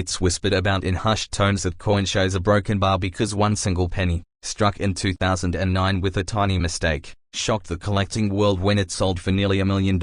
It's whispered about in hushed tones that coin shows a broken bar because one single penny, struck in 2009 with a tiny mistake, shocked the collecting world when it sold for nearly $1 million.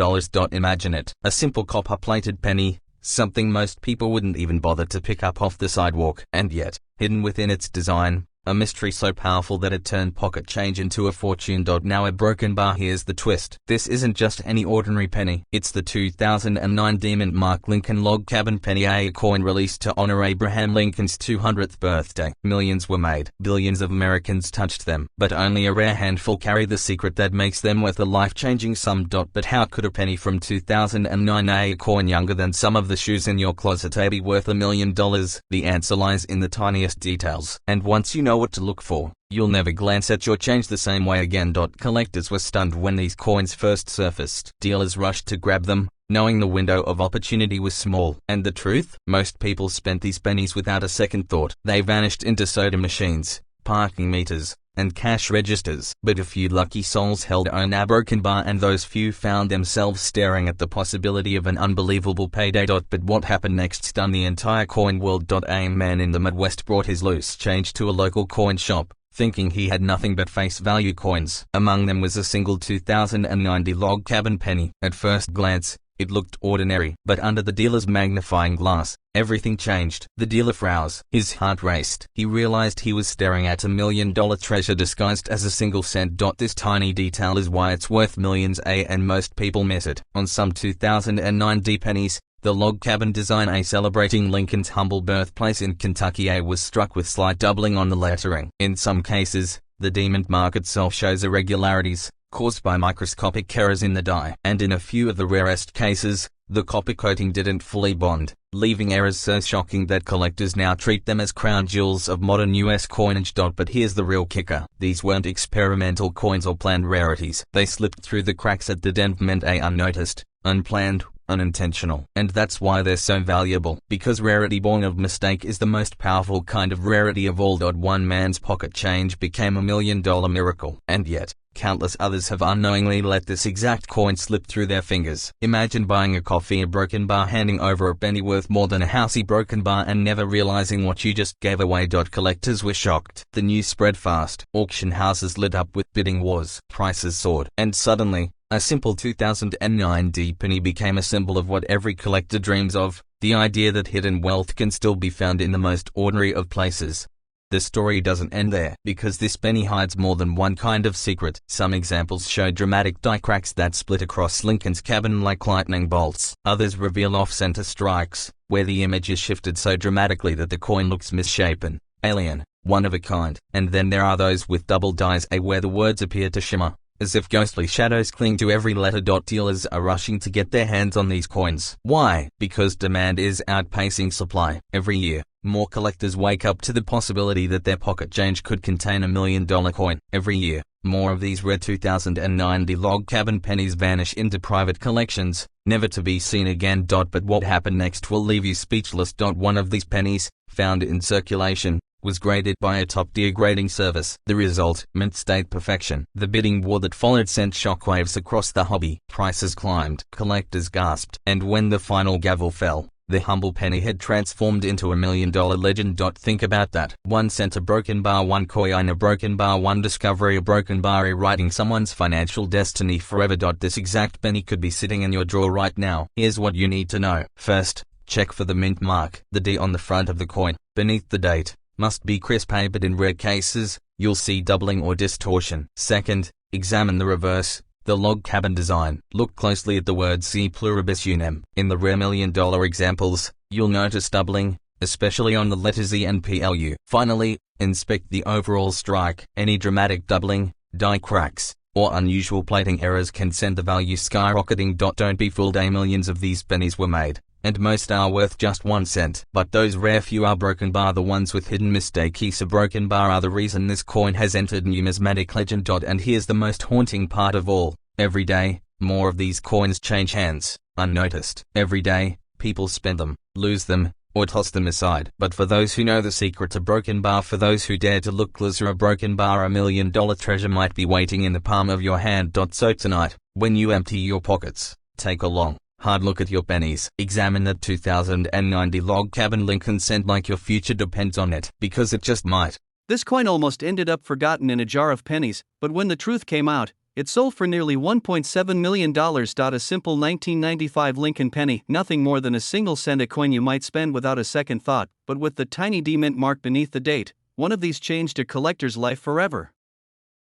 Imagine it. A simple copper-plated penny, something most people wouldn't even bother to pick up off the sidewalk. And yet, hidden within its design, a mystery so powerful that it turned pocket change into a fortune. Now a broken bar. Here's the twist. This isn't just any ordinary penny. It's the 2009 Diamond Mark Lincoln Log Cabin Penny, a coin released to honor Abraham Lincoln's 200th birthday. Millions were made. Billions of Americans touched them. But only a rare handful carry the secret that makes them worth a life-changing sum. But how could a penny from 2009, a coin younger than some of the shoes in your closet, be worth $1 million? The answer lies in the tiniest details. And once you know what to look for, you'll never glance at your change the same way again. Collectors were stunned when these coins first surfaced. Dealers rushed to grab them, knowing the window of opportunity was small. And the truth? Most people spent these pennies without a second thought. They vanished into soda machines, parking meters, and cash registers. But a few lucky souls held on a broken bar, and those few found themselves staring at the possibility of an unbelievable payday. But what happened next stunned the entire coin world. A man in the Midwest brought his loose change to a local coin shop, thinking he had nothing but face value coins. Among them was a single 2090 log cabin penny. At first glance, it looked ordinary, but under the dealer's magnifying glass, everything changed. The dealer froze. His heart raced. He realized he was staring at $1 million treasure disguised as a single cent. This tiny detail is why it's worth millions, and most people miss it. On some 2009 pennies, the log cabin design, celebrating Lincoln's humble birthplace in Kentucky, was struck with slight doubling on the lettering. In some cases, the diamond mark itself shows irregularities, caused by microscopic errors in the die. And in a few of the rarest cases, the copper coating didn't fully bond, leaving errors so shocking that collectors now treat them as crown jewels of modern US coinage. But here's the real kicker. These weren't experimental coins or planned rarities. They slipped through the cracks at the development, unnoticed, unplanned, unintentional. And that's why they're so valuable. Because rarity born of mistake is the most powerful kind of rarity of all. One man's pocket change became $1 million miracle. And yet, countless others have unknowingly let this exact coin slip through their fingers. Imagine buying a coffee, a broken bar, handing over a penny worth more than a housey broken bar, and never realizing what you just gave away. Collectors were shocked. The news spread fast. Auction houses lit up with bidding wars. Prices soared. And suddenly, a simple 2009 penny became a symbol of what every collector dreams of, the idea that hidden wealth can still be found in the most ordinary of places. The story doesn't end there, because this penny hides more than one kind of secret. Some examples show dramatic die cracks that split across Lincoln's cabin like lightning bolts. Others reveal off-center strikes, where the image is shifted so dramatically that the coin looks misshapen, alien, one of a kind. And then there are those with double dies, where the words appear to shimmer, as if ghostly shadows cling to every letter. Dealers are rushing to get their hands on these coins. Why? Because demand is outpacing supply. Every year, more collectors wake up to the possibility that their pocket change could contain $1 million coin. Every year, more of these rare 2090 log cabin pennies vanish into private collections, never to be seen again. But what happened next will leave you speechless. One of these pennies, found in circulation, was graded by a top-tier grading service. The result, mint state perfection. The bidding war that followed sent shockwaves across the hobby. Prices climbed, collectors gasped, and when the final gavel fell, the humble penny had transformed into $1 million legend. Think about that. 1 cent a broken bar, 1 coin a broken bar, 1 discovery a broken bar, rewriting someone's financial destiny forever. This exact penny could be sitting in your drawer right now. Here's what you need to know. First, check for the mint mark. The D on the front of the coin, beneath the date, must be crisp, but in rare cases, you'll see doubling or distortion. Second, examine the reverse, the log cabin design. Look closely at the word C pluribus unum. In the rare $1 million examples, you'll notice doubling, especially on the letters E and PLU. Finally, inspect the overall strike. Any dramatic doubling, die cracks, or unusual plating errors can send the value skyrocketing. Don't be fooled. Millions of these pennies were made, and most are worth just 1 cent. But those rare few are broken bar, the ones with hidden mistakes. A broken bar are the reason this coin has entered numismatic legend. And here's the most haunting part of all. Every day, more of these coins change hands, unnoticed. Every day, people spend them, lose them, or toss them aside. But for those who know the secret, a broken bar, for those who dare to look closer, a broken bar, $1 million treasure might be waiting in the palm of your hand. So tonight, when you empty your pockets, take a long, Hard look at your pennies. Examine the 2090 log cabin Lincoln cent like your future depends on it, because it just might. This coin almost ended up forgotten in a jar of pennies, but when the truth came out, it sold for nearly $1.7 million. A simple 1995 Lincoln penny, nothing more than a single cent, a coin you might spend without a second thought, but with the tiny D mint mark beneath the date. One of these changed a collector's life forever.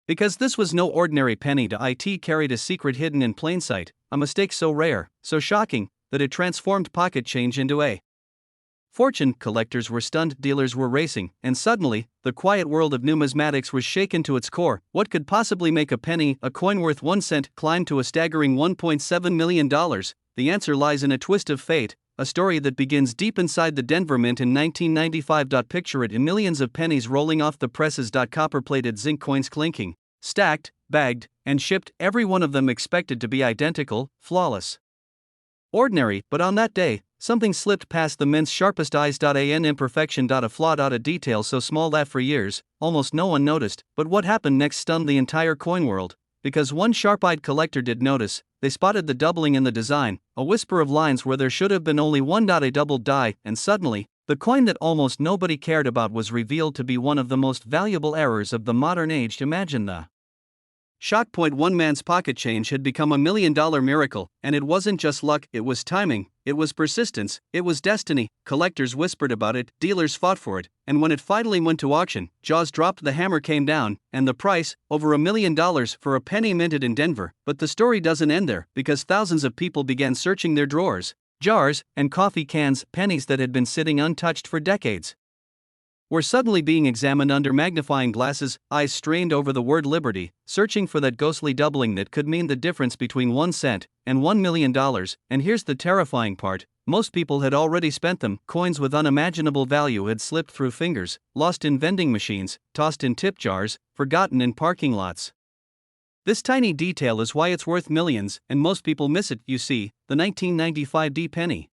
Because this was no ordinary penny, it carried a secret hidden in plain sight, a mistake so rare, so shocking, that it transformed pocket change into a fortune. Collectors were stunned, dealers were racing, and suddenly, the quiet world of numismatics was shaken to its core. What could possibly make a penny, a coin worth 1 cent, climb to a staggering $1.7 million? The answer lies in a twist of fate, a story that begins deep inside the Denver Mint in 1995. Picture it in millions of pennies rolling off the presses. Copper-plated zinc coins clinking, stacked, bagged, and shipped, every one of them expected to be identical, flawless, ordinary. But on that day, something slipped past the mint's sharpest eyes. An imperfection, a flaw, a detail so small that for years, almost no one noticed. But what happened next stunned the entire coin world. Because one sharp-eyed collector did notice, they spotted the doubling in the design, a whisper of lines where there should have been only one. A doubled die, and suddenly, the coin that almost nobody cared about was revealed to be one of the most valuable errors of the modern age. Imagine the shock. One man's pocket change had become $1 million miracle, and it wasn't just luck, it was timing, it was persistence, it was destiny. Collectors whispered about it, dealers fought for it, and when it finally went to auction, jaws dropped, the hammer came down, and the price, over $1 million for a penny minted in Denver. But the story doesn't end there, because thousands of people began searching their drawers, jars, and coffee cans. Pennies that had been sitting untouched for decades were suddenly being examined under magnifying glasses, eyes strained over the word liberty, searching for that ghostly doubling that could mean the difference between 1 cent and $1 million. And here's the terrifying part, most people had already spent them. Coins with unimaginable value had slipped through fingers, lost in vending machines, tossed in tip jars, forgotten in parking lots. This tiny detail is why it's worth millions, and most people miss it. You see, the 1995 D penny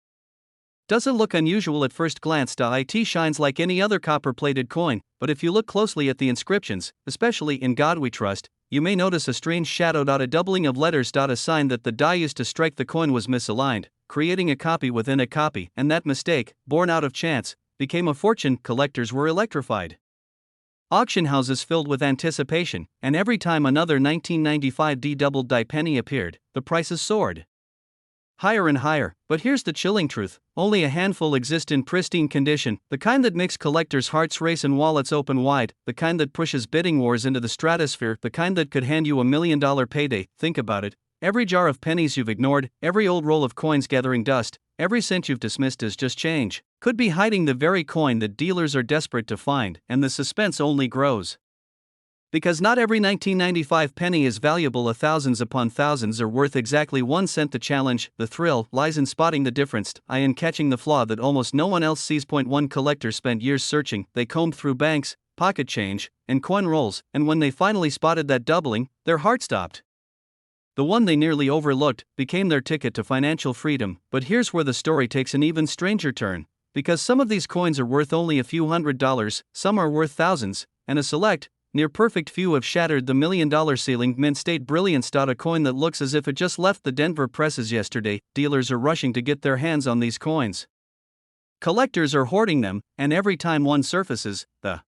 doesn't look unusual at first glance. It shines like any other copper-plated coin, but if you look closely at the inscriptions, especially "In God We Trust," you may notice a strange shadow. A doubling of letters. A sign that the die used to strike the coin was misaligned, creating a copy within a copy, and that mistake, born out of chance, became a fortune. Collectors were electrified. Auction houses filled with anticipation, and every time another 1995 D doubled die penny appeared, the prices soared higher and higher. But here's the chilling truth, only a handful exist in pristine condition, the kind that makes collectors' hearts race and wallets open wide, the kind that pushes bidding wars into the stratosphere, the kind that could hand you $1 million payday. Think about it, every jar of pennies you've ignored, every old roll of coins gathering dust, every cent you've dismissed as just change, could be hiding the very coin that dealers are desperate to find, and the suspense only grows. Because not every 1995 penny is valuable. Thousands upon thousands are worth exactly 1 cent. The challenge, the thrill, lies in spotting the difference, in catching the flaw that almost no one else sees. One collector spent years searching, they combed through banks, pocket change, and coin rolls, and when they finally spotted that doubling, their heart stopped. The one they nearly overlooked became their ticket to financial freedom. But here's where the story takes an even stranger turn. Because some of these coins are worth only a few $100s, some are worth thousands, and a select, near-perfect few have shattered the $1 million ceiling. Mint-state brilliance. A coin that looks as if it just left the Denver presses yesterday. Dealers are rushing to get their hands on these coins. Collectors are hoarding them, and every time one surfaces, the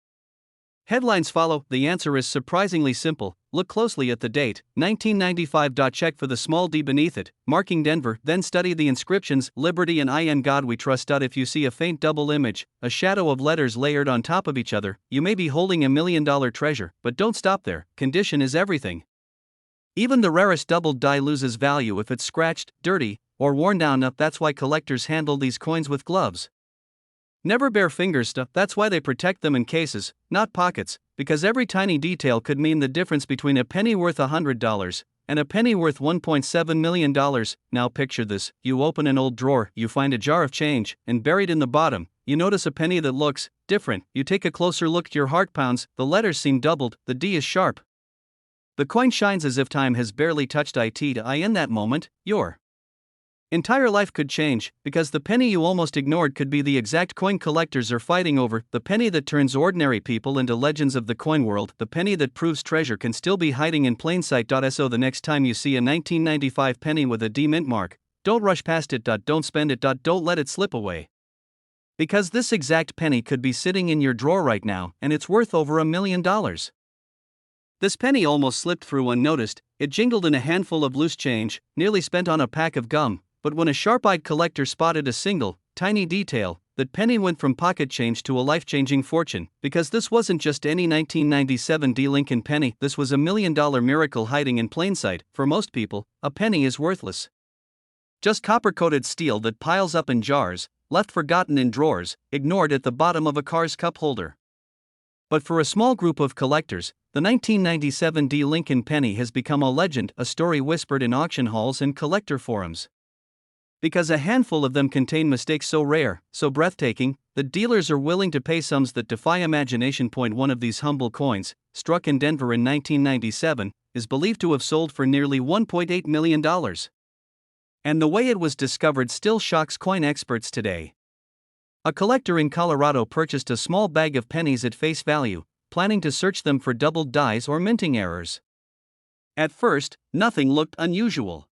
headlines follow. The answer is surprisingly simple. Look closely at the date, 1995. Check for the small d beneath it, marking Denver, then study the inscriptions, Liberty and In God We Trust. If you see a faint double image, a shadow of letters layered on top of each other, you may be holding $1 million treasure. But don't stop there, condition is everything. Even the rarest doubled die loses value if it's scratched, dirty, or worn down. That's why collectors handle these coins with gloves. Never bare fingers. That's why they protect them in cases, not pockets, because every tiny detail could mean the difference between a penny worth $100 and a penny worth $1.7 million. Now picture this, you open an old drawer, you find a jar of change, and buried in the bottom, you notice a penny that looks different. You take a closer look, your heart pounds, the letters seem doubled, the D is sharp. The coin shines as if time has barely touched it. In that moment, your entire life could change, because the penny you almost ignored could be the exact coin collectors are fighting over, the penny that turns ordinary people into legends of the coin world, the penny that proves treasure can still be hiding in plain sight. So the next time you see a 1995 penny with a D mint mark, Don't rush past it. Don't spend it. Don't let it slip away. Because this exact penny could be sitting in your drawer right now, and it's worth over $1 million. This penny almost slipped through unnoticed. It jingled in a handful of loose change, nearly spent on a pack of gum, but when a sharp-eyed collector spotted a single, tiny detail, that penny went from pocket change to a life-changing fortune, because this wasn't just any 1997 D Lincoln penny, this was $1 million miracle hiding in plain sight. For most people, a penny is worthless. Just copper-coated steel that piles up in jars, left forgotten in drawers, ignored at the bottom of a car's cup holder. But for a small group of collectors, the 1997 D Lincoln penny has become a legend, a story whispered in auction halls and collector forums. Because a handful of them contain mistakes so rare, so breathtaking, that dealers are willing to pay sums that defy imagination. One of these humble coins, struck in Denver in 1997, is believed to have sold for nearly $1.8 million. And the way it was discovered still shocks coin experts today. A collector in Colorado purchased a small bag of pennies at face value, planning to search them for doubled dies or minting errors. At first, nothing looked unusual.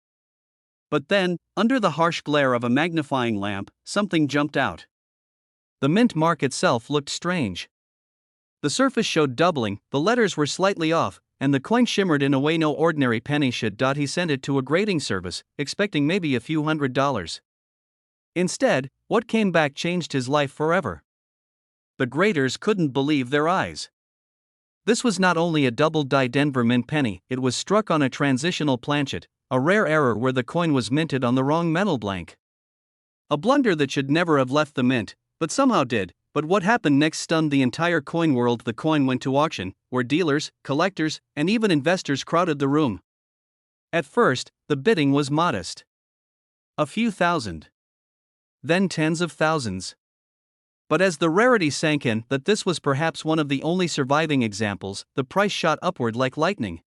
But then, under the harsh glare of a magnifying lamp, something jumped out. The mint mark itself looked strange. The surface showed doubling, the letters were slightly off, and the coin shimmered in a way no ordinary penny should. He sent it to a grading service, expecting maybe a few $100s. Instead, what came back changed his life forever. The graders couldn't believe their eyes. This was not only a double-die Denver mint penny, it was struck on a transitional planchet, a rare error where the coin was minted on the wrong metal blank. A blunder that should never have left the mint, but somehow did. But what happened next stunned the entire coin world. The coin went to auction, where dealers, collectors, and even investors crowded the room. At first, the bidding was modest. A few thousand. Then tens of thousands. But as the rarity sank in that this was perhaps one of the only surviving examples, the price shot upward like lightning.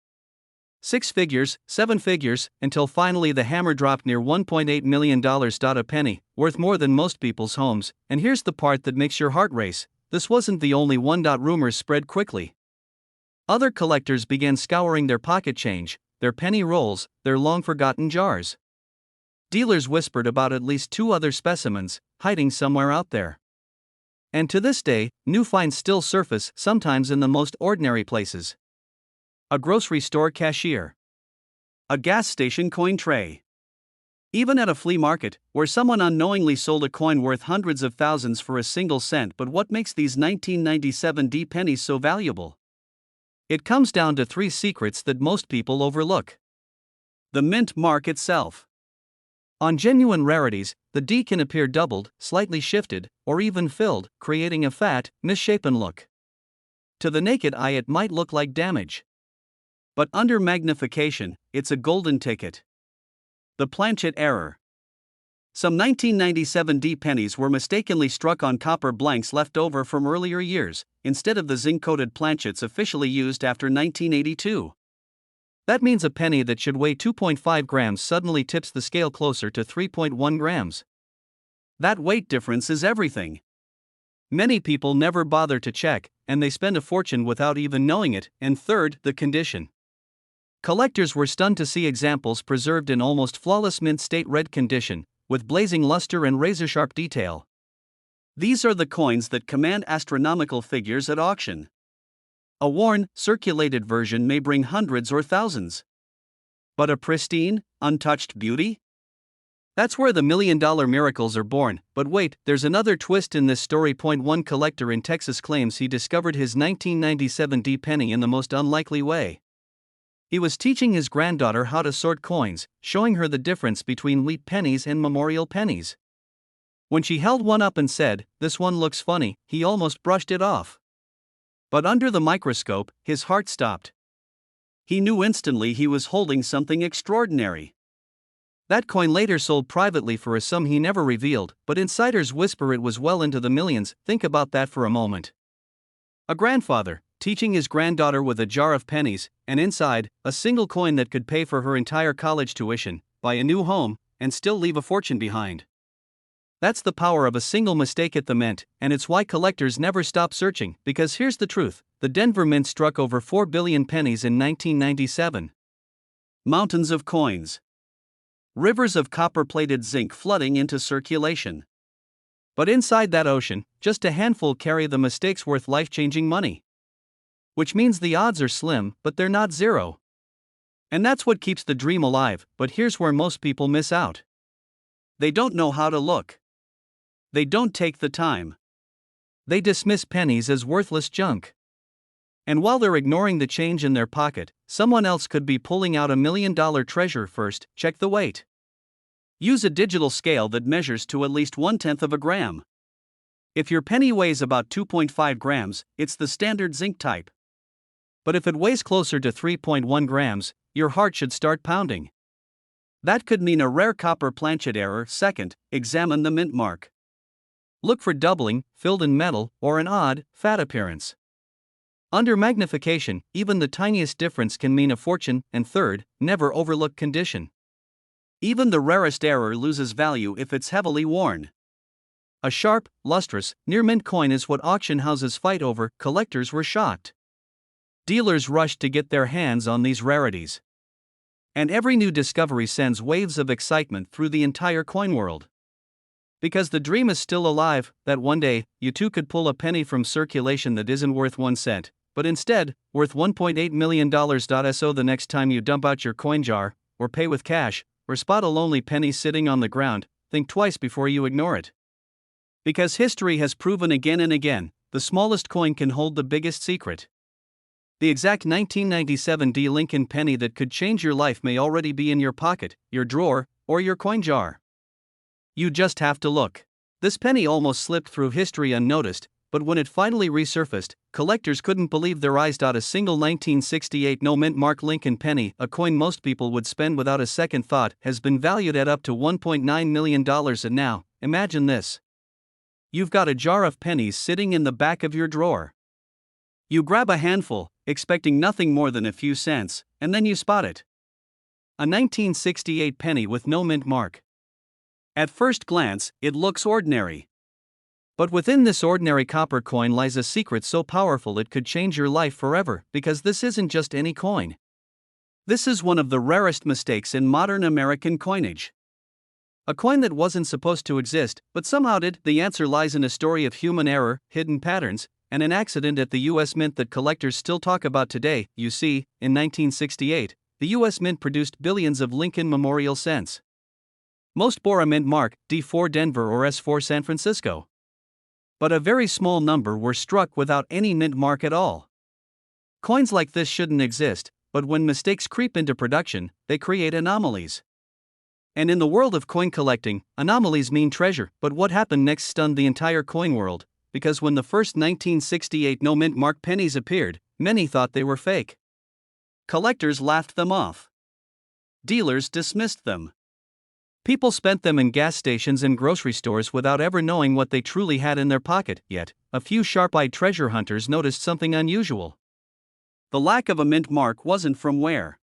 6 figures, 7 figures, until finally the hammer dropped near $1.8 million. A penny, worth more than most people's homes. And here's the part that makes your heart race: this wasn't the only one. Rumors spread quickly. Other collectors began scouring their pocket change, their penny rolls, their long-forgotten jars. Dealers whispered about at least 2 other specimens, hiding somewhere out there. And to this day, new finds still surface, sometimes in the most ordinary places. A grocery store cashier. A gas station coin tray. Even at a flea market, where someone unknowingly sold a coin worth hundreds of thousands for a single cent. But what makes these 1997 D pennies so valuable? It comes down to 3 secrets that most people overlook. The mint mark itself. On genuine rarities, the D can appear doubled, slightly shifted, or even filled, creating a fat, misshapen look. To the naked eye it might look like damage. But under magnification, it's a golden ticket. The planchet error. Some 1997 D pennies were mistakenly struck on copper blanks left over from earlier years, instead of the zinc-coated planchets officially used after 1982. That means a penny that should weigh 2.5 grams suddenly tips the scale closer to 3.1 grams. That weight difference is everything. Many people never bother to check, and they spend a fortune without even knowing it. And third, the condition. Collectors were stunned to see examples preserved in almost flawless mint state red condition, with blazing luster and razor-sharp detail. These are the coins that command astronomical figures at auction. A worn, circulated version may bring hundreds or thousands. But a pristine, untouched beauty? That's where the $1 million miracles are born. But wait, there's another twist in this story. One collector in Texas claims he discovered his 1997 D penny in the most unlikely way. He was teaching his granddaughter how to sort coins, showing her the difference between leap pennies and memorial pennies. When she held one up and said, "This one looks funny," he almost brushed it off. But under the microscope, his heart stopped. He knew instantly he was holding something extraordinary. That coin later sold privately for a sum he never revealed, but insiders whisper it was well into the millions. Think about that for a moment. A grandfather, teaching his granddaughter with a jar of pennies, and inside, a single coin that could pay for her entire college tuition, buy a new home, and still leave a fortune behind. That's the power of a single mistake at the mint, and it's why collectors never stop searching. Because here's the truth: the Denver Mint struck over 4 billion pennies in 1997. Mountains of coins. Rivers of copper-plated zinc flooding into circulation. But inside that ocean, just a handful carry the mistakes worth life-changing money. Which means the odds are slim, but they're not zero. And that's what keeps the dream alive, but here's where most people miss out. They don't know how to look. They don't take the time. They dismiss pennies as worthless junk. And while they're ignoring the change in their pocket, someone else could be pulling out $1 million treasure first. Check the weight. Use a digital scale that measures to at least 1/10 of a gram. If your penny weighs about 2.5 grams, it's the standard zinc type. But if it weighs closer to 3.1 grams, your heart should start pounding. That could mean a rare copper planchet error. Second, examine the mint mark. Look for doubling, filled in metal, or an odd, fat appearance. Under magnification, even the tiniest difference can mean a fortune. And third, never overlook condition. Even the rarest error loses value if it's heavily worn. A sharp, lustrous, near-mint coin is what auction houses fight over. Collectors were shocked. Dealers rushed to get their hands on these rarities. And every new discovery sends waves of excitement through the entire coin world. Because the dream is still alive, that one day, you too could pull a penny from circulation that isn't worth 1 cent, but instead, worth $1.8 million. So the next time you dump out your coin jar, or pay with cash, or spot a lonely penny sitting on the ground, think twice before you ignore it. Because history has proven again and again, the smallest coin can hold the biggest secret. The exact 1997 D Lincoln penny that could change your life may already be in your pocket, your drawer, or your coin jar. You just have to look. This penny almost slipped through history unnoticed, but when it finally resurfaced, collectors couldn't believe their eyes. A single 1968 no-mint mark Lincoln penny, a coin most people would spend without a second thought, has been valued at up to $1.9 million. And now, imagine this. You've got a jar of pennies sitting in the back of your drawer. You grab a handful, expecting nothing more than a few cents, and then you spot it. A 1968 penny with no mint mark. At first glance, it looks ordinary. But within this ordinary copper coin lies a secret so powerful it could change your life forever, because this isn't just any coin. This is one of the rarest mistakes in modern American coinage. A coin that wasn't supposed to exist, but somehow did. The answer lies in a story of human error, hidden patterns, and an accident at the U.S. Mint that collectors still talk about today. You see, in 1968, the U.S. Mint produced billions of Lincoln Memorial cents. Most bore a mint mark, D4 Denver or S4 San Francisco. But a very small number were struck without any mint mark at all. Coins like this shouldn't exist, but when mistakes creep into production, they create anomalies. And in the world of coin collecting, anomalies mean treasure. But what happened next stunned the entire coin world, because when the first 1968 no mint mark pennies appeared, many thought they were fake. Collectors laughed them off. Dealers dismissed them. People spent them in gas stations and grocery stores without ever knowing what they truly had in their pocket. Yet, a few sharp-eyed treasure hunters noticed something unusual. The lack of a mint mark wasn't from wear.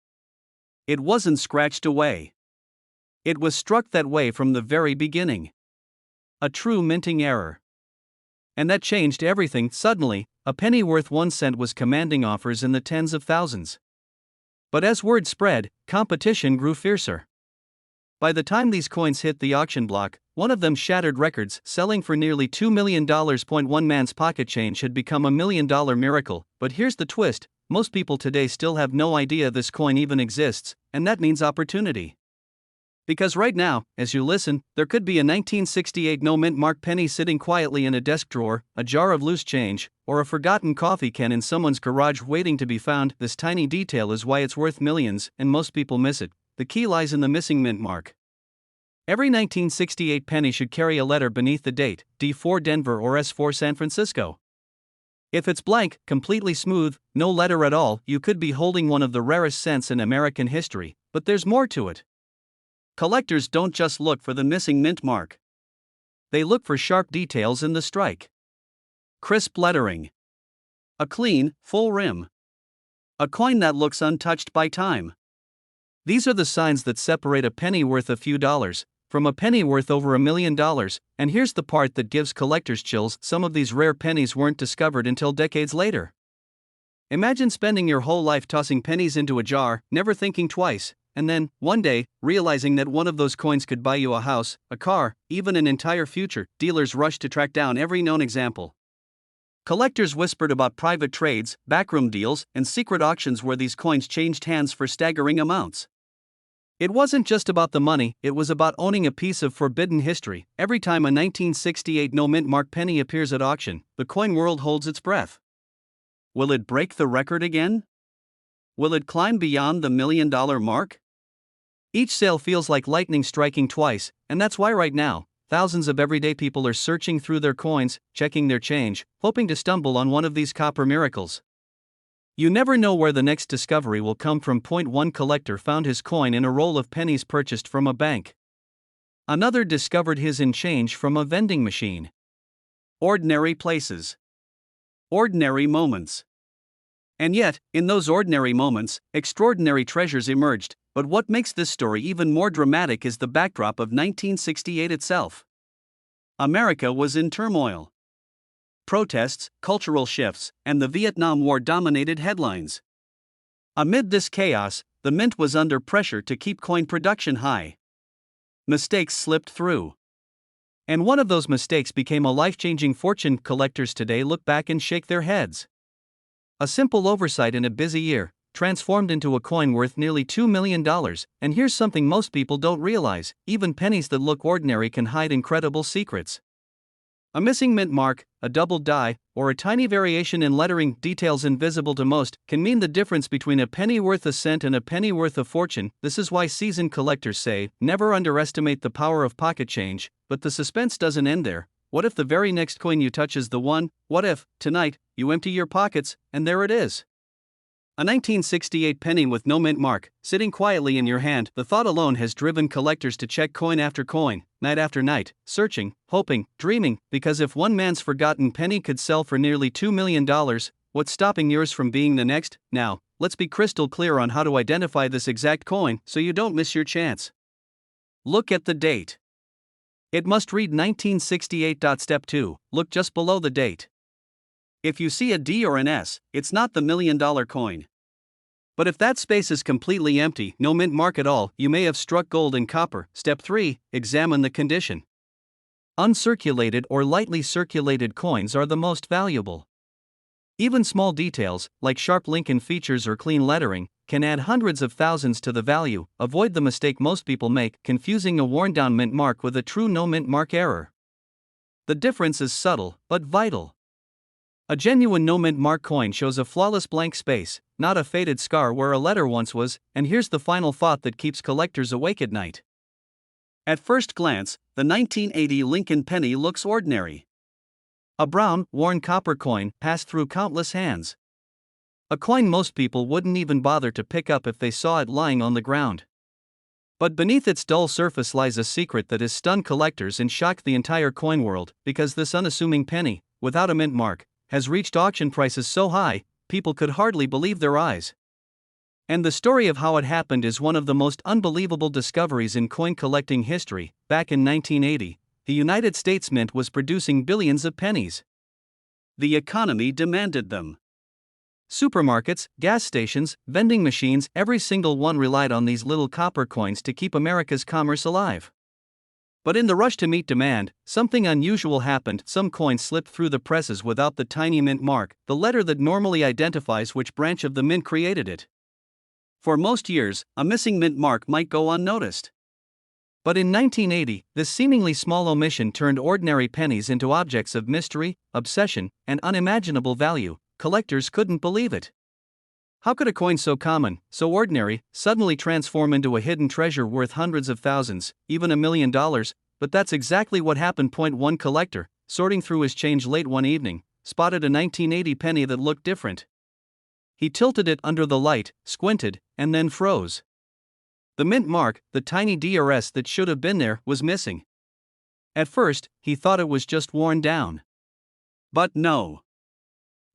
It wasn't scratched away. It was struck that way from the very beginning. A true minting error. And that changed everything. Suddenly, a penny worth 1 cent was commanding offers in the tens of thousands. But as word spread, competition grew fiercer. By the time these coins hit the auction block, one of them shattered records, selling for nearly $2 million. One man's pocket change had become $1 million miracle. But here's the twist: most people today still have no idea this coin even exists, and that means opportunity. Because right now, as you listen, there could be a 1968 no mint mark penny sitting quietly in a desk drawer, a jar of loose change, or a forgotten coffee can in someone's garage waiting to be found. This tiny detail is why it's worth millions, and most people miss it. The key lies in the missing mint mark. Every 1968 penny should carry a letter beneath the date, D4 Denver or S4 San Francisco. If it's blank, completely smooth, no letter at all, you could be holding one of the rarest cents in American history. But there's more to it. Collectors don't just look for the missing mint mark. They look for sharp details in the strike. Crisp lettering. A clean, full rim. A coin that looks untouched by time. These are the signs that separate a penny worth a few dollars from a penny worth over $1 million. And here's the part that gives collectors chills: some of these rare pennies weren't discovered until decades later. Imagine spending your whole life tossing pennies into a jar, never thinking twice, and then, one day, realizing that one of those coins could buy you a house, a car, even an entire future, dealers rushed to track down every known example. Collectors whispered about private trades, backroom deals, and secret auctions where these coins changed hands for staggering amounts. It wasn't just about the money, it was about owning a piece of forbidden history. Every time a 1968 no-mint mark penny appears at auction, the coin world holds its breath. Will it break the record again? Will it climb beyond the $1 million mark? Each sale feels like lightning striking twice, and that's why right now, thousands of everyday people are searching through their coins, checking their change, hoping to stumble on one of these copper miracles. You never know where the next discovery will come from. One collector found his coin in a roll of pennies purchased from a bank. Another discovered his in change from a vending machine. Ordinary places. Ordinary moments. And yet, in those ordinary moments, extraordinary treasures emerged. But what makes this story even more dramatic is the backdrop of 1968 itself. America was in turmoil. Protests, cultural shifts, and the Vietnam War dominated headlines. Amid this chaos, the mint was under pressure to keep coin production high. Mistakes slipped through. And one of those mistakes became a life-changing fortune. Collectors today look back and shake their heads. A simple oversight in a busy year transformed into a coin worth nearly $2 million, and here's something most people don't realize: even pennies that look ordinary can hide incredible secrets. A missing mint mark, a doubled die, or a tiny variation in lettering, details invisible to most, can mean the difference between a penny worth a cent and a penny worth a fortune. This is why seasoned collectors say, never underestimate the power of pocket change. But the suspense doesn't end there. What if the very next coin you touch is the one? What if, tonight, you empty your pockets, and there it is? A 1968 penny with no mint mark, sitting quietly in your hand. The thought alone has driven collectors to check coin after coin, night after night, searching, hoping, dreaming, because if one man's forgotten penny could sell for nearly $2 million, what's stopping yours from being the next? Now, let's be crystal clear on how to identify this exact coin so you don't miss your chance. Look at the date. It must read 1968. Step 2. Look just below the date. If you see a D or an S, it's not the $1 million coin. But if that space is completely empty, no mint mark at all, you may have struck gold and copper. Step 3. Examine the condition. Uncirculated or lightly circulated coins are the most valuable. Even small details, like sharp Lincoln features or clean lettering, can add hundreds of thousands to the value. Avoid the mistake most people make, confusing a worn-down mint mark with a true no mint mark error. The difference is subtle, but vital. A genuine no-mint mark coin shows a flawless blank space, not a faded scar where a letter once was. And here's the final thought that keeps collectors awake at night. At first glance, the 1980 Lincoln penny looks ordinary. A brown, worn copper coin passed through countless hands. A coin most people wouldn't even bother to pick up if they saw it lying on the ground. But beneath its dull surface lies a secret that has stunned collectors and shocked the entire coin world, because this unassuming penny, without a mint mark, has reached auction prices so high, people could hardly believe their eyes. And the story of how it happened is one of the most unbelievable discoveries in coin collecting history. Back in 1980, the United States Mint was producing billions of pennies. The economy demanded them. Supermarkets, gas stations, vending machines, every single one relied on these little copper coins to keep America's commerce alive. But in the rush to meet demand, something unusual happened. Some coins slipped through the presses without the tiny mint mark, the letter that normally identifies which branch of the mint created it. For most years, a missing mint mark might go unnoticed. But in 1980, this seemingly small omission turned ordinary pennies into objects of mystery, obsession, and unimaginable value. Collectors couldn't believe it. How could a coin so common, so ordinary, suddenly transform into a hidden treasure worth hundreds of thousands, even $1 million? But that's exactly what happened. One collector, sorting through his change late one evening, spotted a 1980 penny that looked different. He tilted it under the light, squinted, and then froze. The mint mark, the tiny DRS that should have been there, was missing. At first, he thought it was just worn down. But no.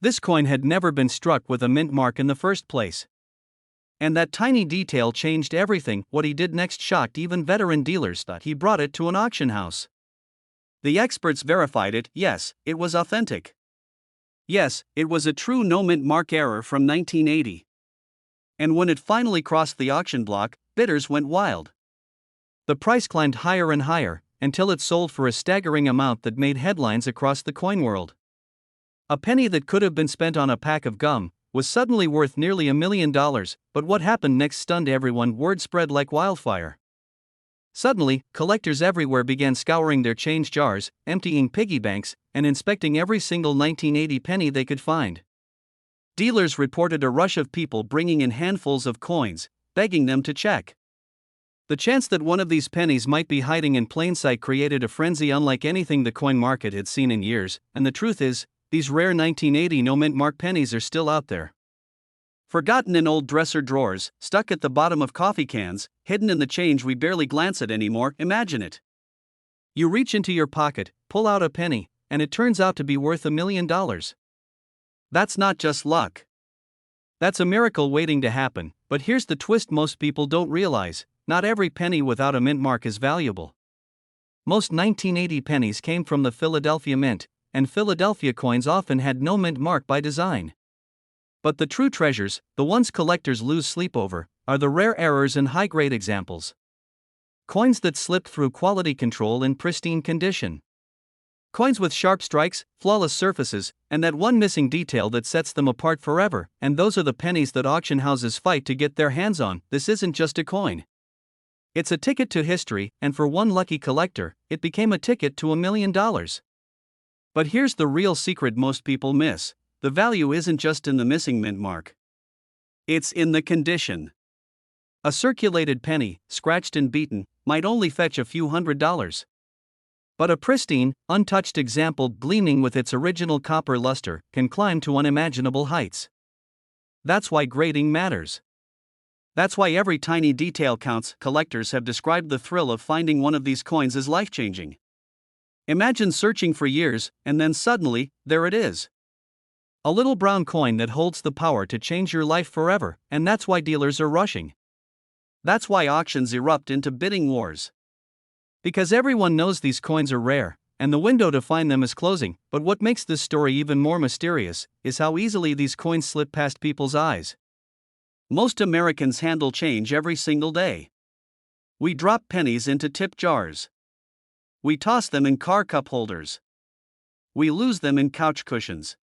This coin had never been struck with a mint mark in the first place. And that tiny detail changed everything. What he did next shocked even veteran dealers. He brought it to an auction house. The experts verified it. Yes, it was authentic. Yes, it was a true no mint mark error from 1980. And when it finally crossed the auction block, bidders went wild. The price climbed higher and higher, until it sold for a staggering amount that made headlines across the coin world. A penny that could have been spent on a pack of gum was suddenly worth nearly $1 million, but what happened next stunned everyone. Word spread like wildfire. Suddenly, collectors everywhere began scouring their change jars, emptying piggy banks, and inspecting every single 1980 penny they could find. Dealers reported a rush of people bringing in handfuls of coins, begging them to check. The chance that one of these pennies might be hiding in plain sight created a frenzy unlike anything the coin market had seen in years, and the truth is, these rare 1980 no-mint mark pennies are still out there. Forgotten in old dresser drawers, stuck at the bottom of coffee cans, hidden in the change we barely glance at anymore. Imagine it. You reach into your pocket, pull out a penny, and it turns out to be worth $1 million. That's not just luck. That's a miracle waiting to happen, but here's the twist most people don't realize: not every penny without a mint mark is valuable. Most 1980 pennies came from the Philadelphia Mint, and Philadelphia coins often had no mint mark by design. But the true treasures, the ones collectors lose sleep over, are the rare errors and high-grade examples. Coins that slipped through quality control in pristine condition. Coins with sharp strikes, flawless surfaces, and that one missing detail that sets them apart forever, and those are the pennies that auction houses fight to get their hands on. This isn't just a coin. It's a ticket to history, and for one lucky collector, it became a ticket to $1 million. But here's the real secret most people miss: the value isn't just in the missing mint mark. It's in the condition. A circulated penny, scratched and beaten, might only fetch a few $100s. But a pristine, untouched example gleaming with its original copper luster can climb to unimaginable heights. That's why grading matters. That's why every tiny detail counts. Collectors have described the thrill of finding one of these coins as life-changing. Imagine searching for years, and then suddenly, there it is. A little brown coin that holds the power to change your life forever, and that's why dealers are rushing. That's why auctions erupt into bidding wars. Because everyone knows these coins are rare, and the window to find them is closing. But what makes this story even more mysterious is how easily these coins slip past people's eyes. Most Americans handle change every single day. We drop pennies into tip jars. We toss them in car cup holders. We lose them in couch cushions.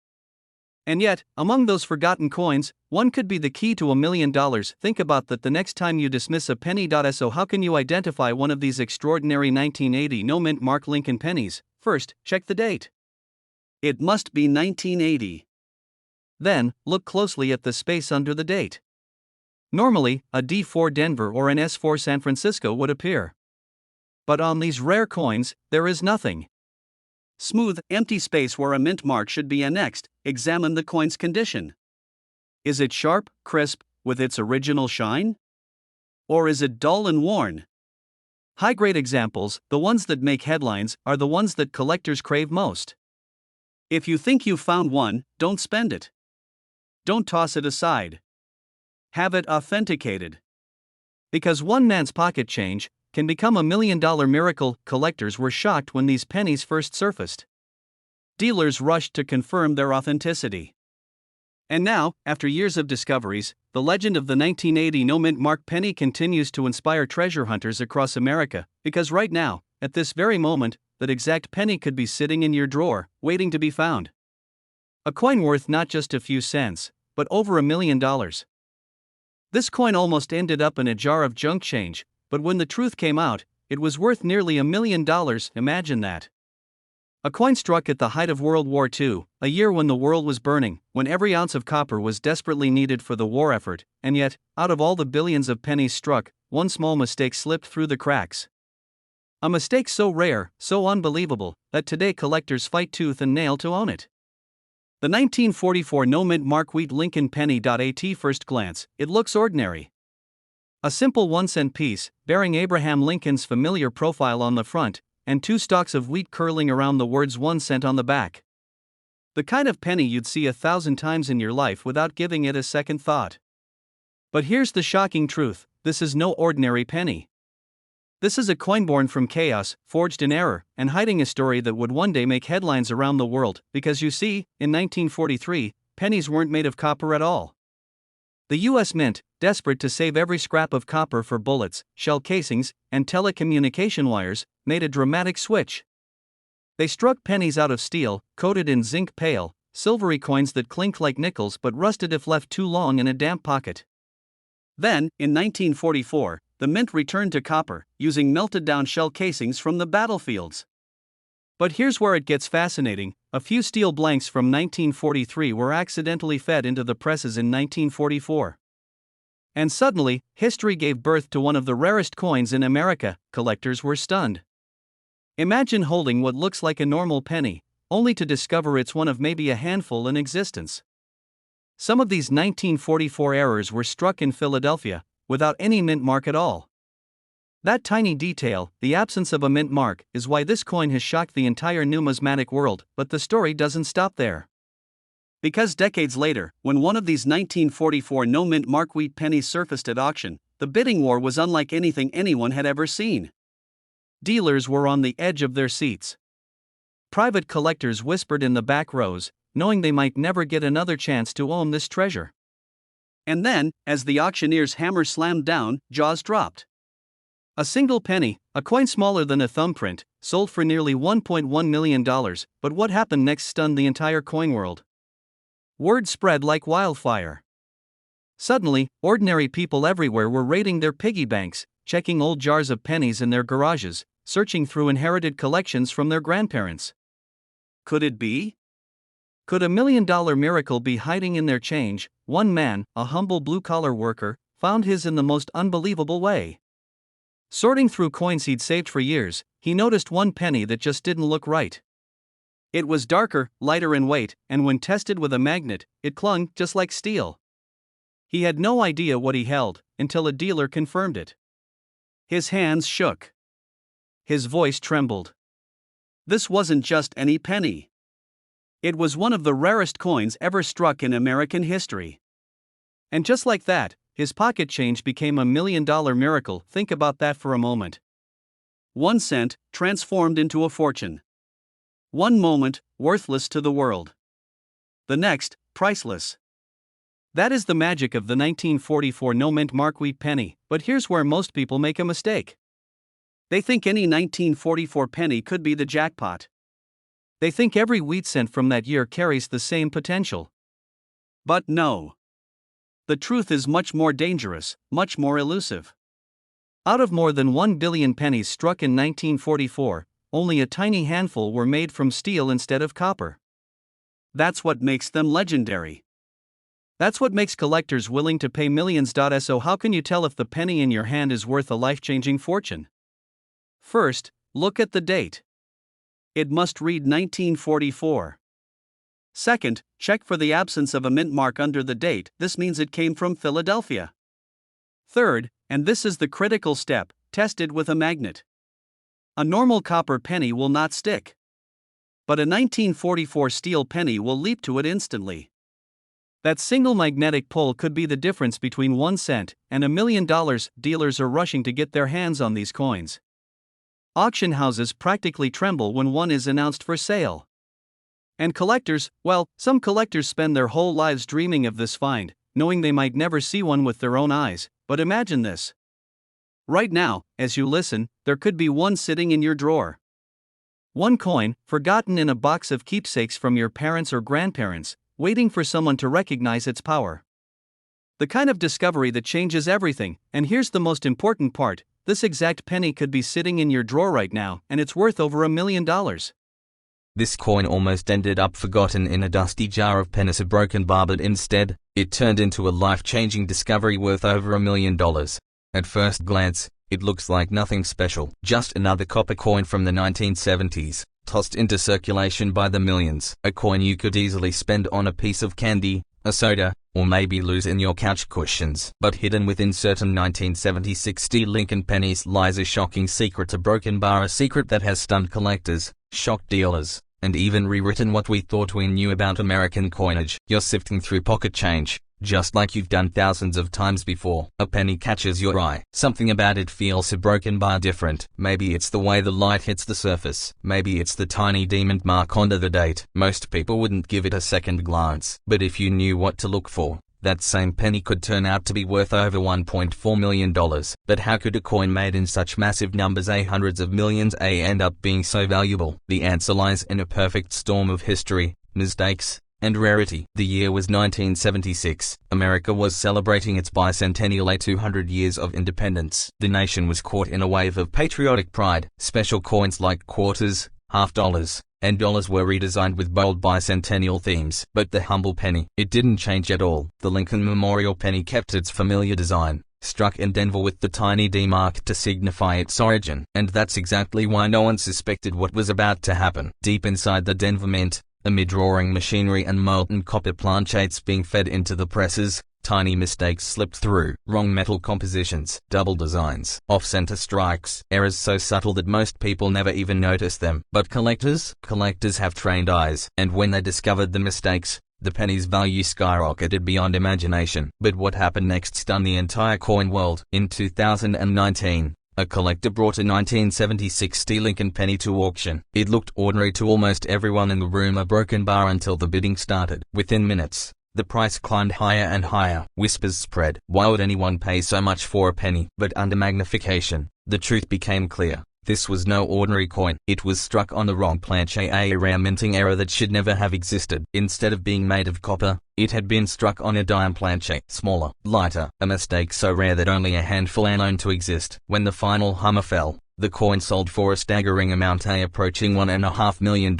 And yet, among those forgotten coins, one could be the key to $1 million. Think about that the next time you dismiss a penny. So how can you identify one of these extraordinary 1980 no-mint mark Lincoln pennies? First, check the date. It must be 1980. Then, look closely at the space under the date. Normally, a D4 Denver or an S4 San Francisco would appear. But on these rare coins, there is nothing. Smooth, empty space where a mint mark should be annexed. Examine the coin's condition. Is it sharp, crisp, with its original shine? Or is it dull and worn? High-grade examples, the ones that make headlines, are the ones that collectors crave most. If you think you've found one, don't spend it. Don't toss it aside. Have it authenticated. Because one man's pocket change can become $1 million miracle. Collectors were shocked when these pennies first surfaced. Dealers rushed to confirm their authenticity. And now, after years of discoveries, the legend of the 1980 no-mint mark penny continues to inspire treasure hunters across America, because right now, at this very moment, that exact penny could be sitting in your drawer, waiting to be found. A coin worth not just a few cents, but over $1 million. This coin almost ended up in a jar of junk change, but when the truth came out, it was worth nearly $1 million. Imagine that. A coin struck at the height of World War II, a year when the world was burning, when every ounce of copper was desperately needed for the war effort, and yet, out of all the billions of pennies struck, one small mistake slipped through the cracks. A mistake so rare, so unbelievable, that today collectors fight tooth and nail to own it. The 1944 no-mint mark wheat Lincoln penny. At first glance, it looks ordinary. A simple 1-cent piece, bearing Abraham Lincoln's familiar profile on the front, and 2 stalks of wheat curling around the words 1 cent on the back. The kind of penny you'd see 1,000 times in your life without giving it a second thought. But here's the shocking truth: this is no ordinary penny. This is a coin born from chaos, forged in error, and hiding a story that would one day make headlines around the world, because you see, in 1943, pennies weren't made of copper at all. The U.S. Mint, desperate to save every scrap of copper for bullets, shell casings, and telecommunication wires, made a dramatic switch. They struck pennies out of steel, coated in zinc pale, silvery coins that clinked like nickels but rusted if left too long in a damp pocket. Then, in 1944, the mint returned to copper, using melted-down shell casings from the battlefields. But here's where it gets fascinating. A few steel blanks from 1943 were accidentally fed into the presses in 1944. And suddenly, history gave birth to one of the rarest coins in America. Collectors were stunned. Imagine holding what looks like a normal penny, only to discover it's one of maybe a handful in existence. Some of these 1944 errors were struck in Philadelphia, without any mint mark at all. That tiny detail, the absence of a mint mark, is why this coin has shocked the entire numismatic world, but the story doesn't stop there. Because decades later, when one of these 1944 no-mint mark wheat pennies surfaced at auction, the bidding war was unlike anything anyone had ever seen. Dealers were on the edge of their seats. Private collectors whispered in the back rows, knowing they might never get another chance to own this treasure. And then, as the auctioneer's hammer slammed down, jaws dropped. A single penny, a coin smaller than a thumbprint, sold for nearly $1.1 million, but what happened next stunned the entire coin world. Word spread like wildfire. Suddenly, ordinary people everywhere were raiding their piggy banks, checking old jars of pennies in their garages, searching through inherited collections from their grandparents. Could it be? Could a $1 million miracle be hiding in their change? One man, a humble blue-collar worker, found his in the most unbelievable way. Sorting through coins he'd saved for years, he noticed one penny that just didn't look right. It was darker, lighter in weight, and when tested with a magnet, it clung just like steel. He had no idea what he held, until a dealer confirmed it. His hands shook. His voice trembled. This wasn't just any penny. It was one of the rarest coins ever struck in American history. And just like that, his pocket change became a $1 million miracle. Think about that for a moment. 1 cent, transformed into a fortune. One moment, worthless to the world. The next, priceless. That is the magic of the 1944 no-mint mark wheat penny, but here's where most people make a mistake. They think any 1944 penny could be the jackpot. They think every wheat cent from that year carries the same potential. But no. The truth is much more dangerous, much more elusive. Out of more than 1 billion pennies struck in 1944, only a tiny handful were made from steel instead of copper. That's what makes them legendary. That's what makes collectors willing to pay millions. So how can you tell if the penny in your hand is worth a life-changing fortune? First, look at the date. It must read 1944. Second, check for the absence of a mint mark under the date. This means it came from Philadelphia. Third, and this is the critical step, test it with a magnet. A normal copper penny will not stick. But a 1944 steel penny will leap to it instantly. That single magnetic pull could be the difference between 1 cent and $1 million. Dealers are rushing to get their hands on these coins. Auction houses practically tremble when one is announced for sale. And collectors, well, some collectors spend their whole lives dreaming of this find, knowing they might never see one with their own eyes. But imagine this. Right now, as you listen, there could be one sitting in your drawer. One coin, forgotten in a box of keepsakes from your parents or grandparents, waiting for someone to recognize its power. The kind of discovery that changes everything. And here's the most important part, this exact penny could be sitting in your drawer right now, and it's worth over $1 million. This coin almost ended up forgotten in a dusty jar of pennies, a broken bar, but instead, it turned into a life-changing discovery worth over $1 million. At first glance, it looks like nothing special, just another copper coin from the 1970s, tossed into circulation by the millions. A coin you could easily spend on a piece of candy, a soda, or maybe lose in your couch cushions. But hidden within certain 1976 steel Lincoln pennies lies a shocking secret, a broken bar, a secret that has stunned collectors, shocked dealers, and even rewritten what we thought we knew about American coinage. You're sifting through pocket change, just like you've done thousands of times before. A penny catches your eye. Something about it feels a broken bar different. Maybe it's the way the light hits the surface. Maybe it's the tiny demon mark under the date. Most people wouldn't give it a second glance. But if you knew what to look for, that same penny could turn out to be worth over $1.4 million. But how could a coin made in such massive numbers, hundreds of millions, end up being so valuable? The answer lies in a perfect storm of history, mistakes, and rarity. The year was 1976. America was celebrating its bicentennial, 200 years of independence. The nation was caught in a wave of patriotic pride. Special coins like quarters, half dollars, and dollars were redesigned with bold bicentennial themes. But the humble penny, it didn't change at all. The Lincoln Memorial penny kept its familiar design, struck in Denver with the tiny D mark to signify its origin. And that's exactly why no one suspected what was about to happen. Deep inside the Denver Mint, amid roaring machinery and molten copper planchettes being fed into the presses, tiny mistakes slipped through. Wrong metal compositions, double designs, off-center strikes, errors so subtle that most people never even notice them. But collectors have trained eyes, and when they discovered the mistakes, the penny's value skyrocketed beyond imagination. But what happened next stunned the entire coin world. In 2019, a collector brought a 1976 Lincoln penny to auction. It looked ordinary to almost everyone in the room, a broken bar until the bidding started. Within minutes, the price climbed higher and higher. Whispers spread. Why would anyone pay so much for a penny? But under magnification, the truth became clear. This was no ordinary coin. It was struck on the wrong planchet, a rare minting error that should never have existed. Instead of being made of copper, it had been struck on a dime planchet, smaller, lighter, a mistake so rare that only a handful are known to exist. When the final hammer fell, the coin sold for a staggering amount, approaching $1.5 million.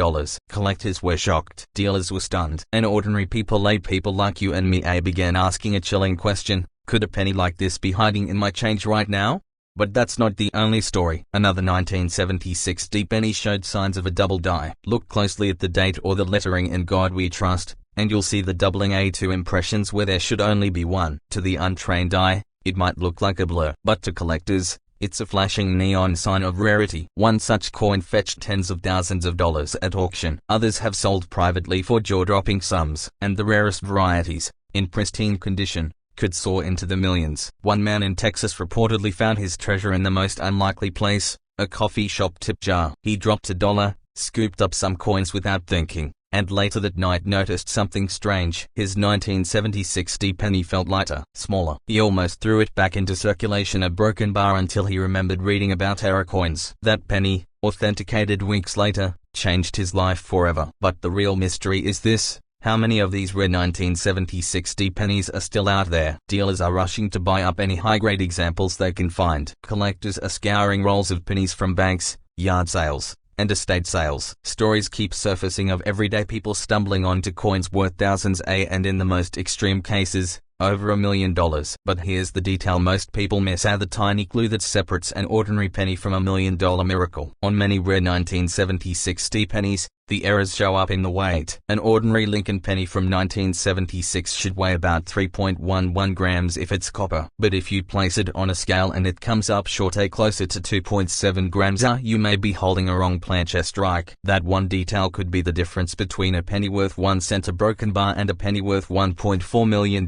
Collectors were shocked. Dealers were stunned. And ordinary people like you and me, began asking a chilling question: could a penny like this be hiding in my change right now? But that's not the only story. Another 1976 penny showed signs of a double die. Look closely at the date or the lettering "In God We Trust," and you'll see the doubling, two impressions where there should only be one. To the untrained eye, it might look like a blur, but to collectors, it's a flashing neon sign of rarity. One such coin fetched tens of thousands of dollars at auction. Others have sold privately for jaw-dropping sums, and the rarest varieties, in pristine condition, could soar into the millions. One man in Texas reportedly found his treasure in the most unlikely place, a coffee shop tip jar. He dropped $1, scooped up some coins without thinking, and later that night noticed something strange. His 1976 penny felt lighter, smaller. He almost threw it back into circulation, a broken bar, until he remembered reading about error coins. That penny, authenticated weeks later, changed his life forever. But the real mystery is this: how many of these rare 1976 pennies are still out there? Dealers are rushing to buy up any high-grade examples they can find. Collectors are scouring rolls of pennies from banks, yard sales, and estate sales. Stories keep surfacing of everyday people stumbling onto coins worth thousands, and in the most extreme cases, over $1 million. But here's the detail most people miss: the tiny clue that separates an ordinary penny from $1 million miracle. On many rare 1976 pennies, the errors show up in the weight. An ordinary Lincoln penny from 1976 should weigh about 3.11 grams if it's copper. But if you place it on a scale and it comes up short, closer to 2.7 grams, you may be holding a wrong planchet strike. That one detail could be the difference between a penny worth 1 cent, a broken bar, and a penny worth $1.4 million.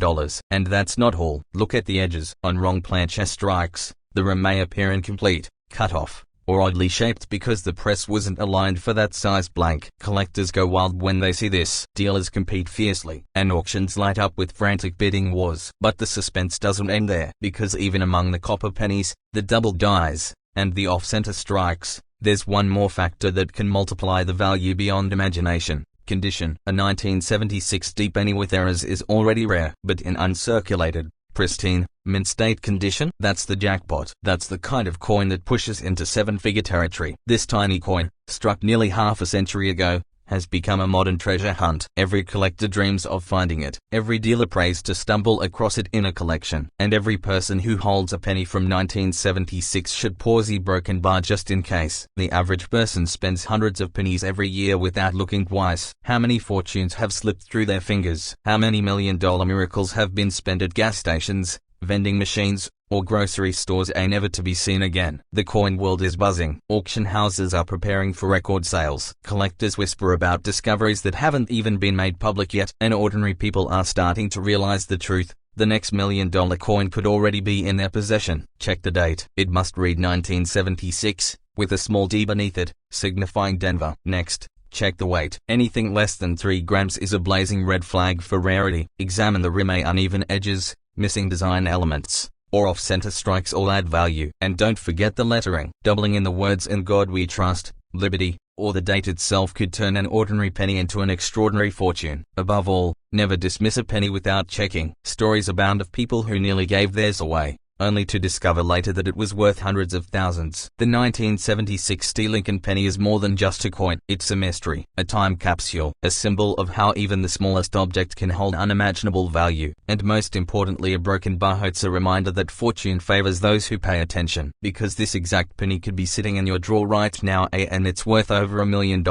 And that's not all. Look at the edges. On wrong planchet strikes, the rim may appear incomplete, cut off, or oddly shaped because the press wasn't aligned for that size blank. Collectors go wild when they see this. Dealers compete fiercely, and auctions light up with frantic bidding wars. But the suspense doesn't end there, because even among the copper pennies, the double dies, and the off-center strikes, there's one more factor that can multiply the value beyond imagination: condition. A 1976 penny with errors is already rare, but in uncirculated, pristine, mint state condition, that's the jackpot. That's the kind of coin that pushes into seven-figure territory. This tiny coin, struck nearly half a century ago, has become a modern treasure hunt. Every collector dreams of finding it. Every dealer prays to stumble across it in a collection. And every person who holds a penny from 1976 should pause the broken bar just in case. The average person spends hundreds of pennies every year without looking twice. How many fortunes have slipped through their fingers? How many million-dollar miracles have been spent at gas stations, vending machines, or grocery stores, never to be seen again? The coin world is buzzing. Auction houses are preparing for record sales. Collectors whisper about discoveries that haven't even been made public yet, and ordinary people are starting to realize the truth. The next $1 million coin could already be in their possession. Check the date. It must read 1976, with a small D beneath it, signifying Denver. Next, Check the weight. Anything less than 3 grams is a blazing red flag for rarity. Examine the rim. Uneven edges, missing design elements, or off-center strikes all add value. And don't forget the lettering. Doubling in the words "In God We Trust," "Liberty," or the date itself could turn an ordinary penny into an extraordinary fortune. Above all, never dismiss a penny without checking. Stories abound of people who nearly gave theirs away, only to discover later that it was worth hundreds of thousands. The 1976 Lincoln penny is more than just a coin. It's a mystery, a time capsule, a symbol of how even the smallest object can hold unimaginable value, and most importantly a broken bar. It's a reminder that fortune favors those who pay attention, because this exact penny could be sitting in your drawer right now, and it's worth over $1 million.